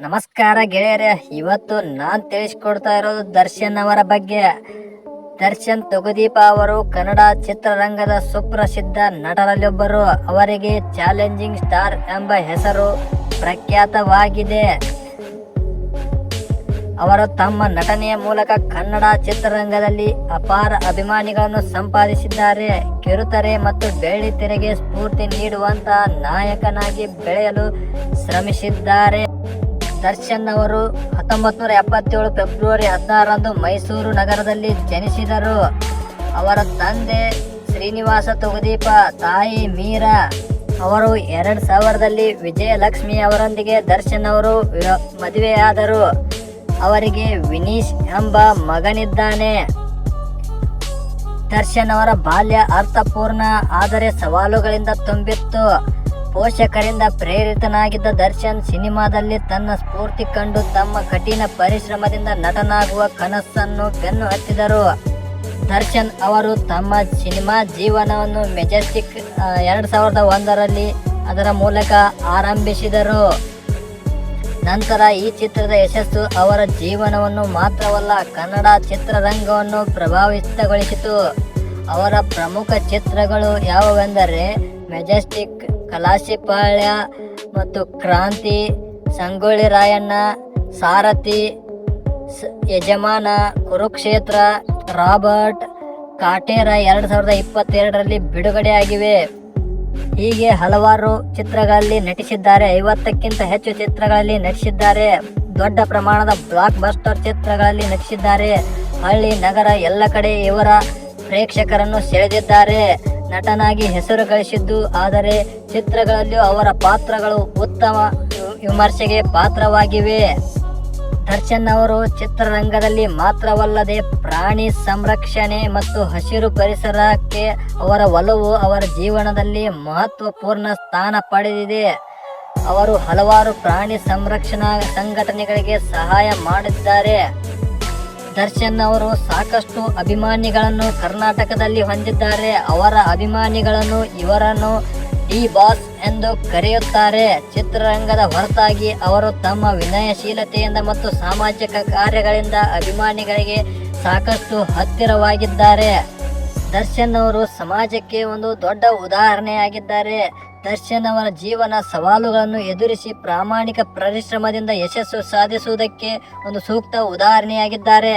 ನಮಸ್ಕಾರ ಗೆಳೆಯರೇ, ಇವತ್ತು ನಾನು ತಿಳಿಸ್ಕೊಡ್ತಾ ಇರೋದು ದರ್ಶನ್ ಅವರ ಬಗ್ಗೆ. ದರ್ಶನ್ ತುಗುದೀಪ ಅವರು ಕನ್ನಡ ಚಿತ್ರರಂಗದ ಸುಪ್ರಸಿದ್ಧ ನಟರಲ್ಲೊಬ್ಬರು. ಅವರಿಗೆ ಚಾಲೆಂಜಿಂಗ್ ಸ್ಟಾರ್ ಎಂಬ ಹೆಸರು ಪ್ರಖ್ಯಾತವಾಗಿದೆ. ಅವರು ತಮ್ಮ ನಟನೆಯ ಮೂಲಕ ಕನ್ನಡ ಚಿತ್ರರಂಗದಲ್ಲಿ ಅಪಾರ ಅಭಿಮಾನಿಗಳನ್ನು ಸಂಪಾದಿಸಿದ್ದಾರೆ. ಕಿರುತೆರೆ ಮತ್ತು ಬೆಳ್ಳಿ ತೆರೆಗೆ ಸ್ಫೂರ್ತಿ ನೀಡುವಂತಹ ನಾಯಕನಾಗಿ ಬೆಳೆಯಲು ಶ್ರಮಿಸಿದ್ದಾರೆ. ದರ್ಶನ್ ಅವರು 1977 ಫೆಬ್ರವರಿ 16ರಂದು ಮೈಸೂರು ನಗರದಲ್ಲಿ ಜನಿಸಿದರು. ಅವರ ತಂದೆ ಶ್ರೀನಿವಾಸ ತುಗುದೀಪ, ತಾಯಿ ಮೀರಾ. ಅವರು 2000ರಲ್ಲಿ ವಿಜಯಲಕ್ಷ್ಮಿ ಅವರೊಂದಿಗೆ ದರ್ಶನ್ ಅವರು ಮದುವೆಯಾದರು. ಅವರಿಗೆ ವಿನೀಶ್ ಎಂಬ ಮಗನಿದ್ದಾನೆ. ದರ್ಶನ್ ಅವರ ಬಾಲ್ಯ ಅರ್ಥಪೂರ್ಣ ಆದರೆ ಸವಾಲುಗಳಿಂದ ತುಂಬಿತ್ತು. ಪೋಷಕರಿಂದ ಪ್ರೇರಿತನಾಗಿದ್ದ ದರ್ಶನ್ ಸಿನಿಮಾದಲ್ಲಿ ತನ್ನ ಸ್ಫೂರ್ತಿ ಕಂಡು ತಮ್ಮ ಕಠಿಣ ಪರಿಶ್ರಮದಿಂದ ನಟನಾಗುವ ಕನಸನ್ನು ಬೆನ್ನು ಹತ್ತಿದರು. ದರ್ಶನ್ ಅವರು ತಮ್ಮ ಸಿನಿಮಾ ಜೀವನವನ್ನು ಮೆಜೆಸ್ಟಿಕ್ 2001ರಲ್ಲಿ ಅದರ ಮೂಲಕ ಆರಂಭಿಸಿದರು. ನಂತರ ಈ ಚಿತ್ರದ ಯಶಸ್ಸು ಅವರ ಜೀವನವನ್ನು ಮಾತ್ರವಲ್ಲ, ಕನ್ನಡ ಚಿತ್ರರಂಗವನ್ನು ಪ್ರಭಾವಿತಗೊಳಿಸಿತು. ಅವರ ಪ್ರಮುಖ ಚಿತ್ರಗಳು ಯಾವುವೆಂದರೆ ಮೆಜೆಸ್ಟಿಕ್, ಕಲಾಸಿಪಾಳ್ಯ ಮತ್ತು ಕ್ರಾಂತಿ, ಸಂಗೊಳ್ಳಿ ರಾಯಣ್ಣ, ಸಾರಥಿ, ಯಜಮಾನ, ಕುರುಕ್ಷೇತ್ರ, ರಾಬರ್ಟ್, ಕಾಟೇರ 2022ರಲ್ಲಿ ಬಿಡುಗಡೆಯಾಗಿವೆ. ಹೀಗೆ ಹಲವಾರು ಚಿತ್ರಗಳಲ್ಲಿ ನಟಿಸಿದ್ದಾರೆ. 50ಕ್ಕಿಂತ ಹೆಚ್ಚು ಚಿತ್ರಗಳಲ್ಲಿ ನಟಿಸಿದ್ದಾರೆ. ದೊಡ್ಡ ಪ್ರಮಾಣದ ಬ್ಲಾಕ್ ಬಸ್ಟರ್ ಚಿತ್ರಗಳಲ್ಲಿ ನಟಿಸಿದ್ದಾರೆ. ಹಳ್ಳಿ ನಗರ ಎಲ್ಲ ಕಡೆ ಇವರ ಪ್ರೇಕ್ಷಕರನ್ನು ಸೆಳೆದಿದ್ದಾರೆ. ನಟನಾಗಿ ಹೆಸರು ಗಳಿಸಿದ್ದು, ಆದರೆ ಚಿತ್ರಗಳಲ್ಲಿಯೂ ಅವರ ಪಾತ್ರಗಳು ಉತ್ತಮ ವಿಮರ್ಶೆಗೆ ಪಾತ್ರವಾಗಿವೆ. ದರ್ಶನ್ ಅವರು ಚಿತ್ರರಂಗದಲ್ಲಿ ಮಾತ್ರವಲ್ಲದೆ ಪ್ರಾಣಿ ಸಂರಕ್ಷಣೆ ಮತ್ತು ಹಸಿರು ಪರಿಸರಕ್ಕೆ ಅವರ ಒಲವು ಅವರ ಜೀವನದಲ್ಲಿ ಮಹತ್ವಪೂರ್ಣ ಸ್ಥಾನ ಪಡೆದಿದೆ. ಅವರು ಹಲವಾರು ಪ್ರಾಣಿ ಸಂರಕ್ಷಣಾ ಸಂಘಟನೆಗಳಿಗೆ ಸಹಾಯ ಮಾಡಿದ್ದಾರೆ. ದರ್ಶನ್ ಅವರು ಸಾಕಷ್ಟು ಅಭಿಮಾನಿಗಳನ್ನು ಕರ್ನಾಟಕದಲ್ಲಿ ಹೊಂದಿದ್ದಾರೆ. ಅವರ ಅಭಿಮಾನಿಗಳನ್ನು ಇವರನ್ನು ಡಿ ಬಾಸ್ ಎಂದು ಕರೆಯುತ್ತಾರೆ. ಚಿತ್ರರಂಗದ ಹೊರತಾಗಿ ಅವರು ತಮ್ಮ ವಿನಯಶೀಲತೆಯಿಂದ ಮತ್ತು ಸಾಮಾಜಿಕ ಕಾರ್ಯಗಳಿಂದ ಅಭಿಮಾನಿಗಳಿಗೆ ಸಾಕಷ್ಟು ಹತ್ತಿರವಾಗಿದ್ದಾರೆ. ದರ್ಶನ್ ಅವರು ಸಮಾಜಕ್ಕೆ ಒಂದು ದೊಡ್ಡ ಉದಾಹರಣೆಯಾಗಿದ್ದಾರೆ. ದರ್ಶನ್ ಅವರ ಜೀವನ ಸವಾಲುಗಳನ್ನು ಎದುರಿಸಿ ಪ್ರಾಮಾಣಿಕ ಪರಿಶ್ರಮದಿಂದ ಯಶಸ್ಸು ಸಾಧಿಸುವುದಕ್ಕೆ ಒಂದು ಸೂಕ್ತ ಉದಾಹರಣೆಯಾಗಿದ್ದಾರೆ.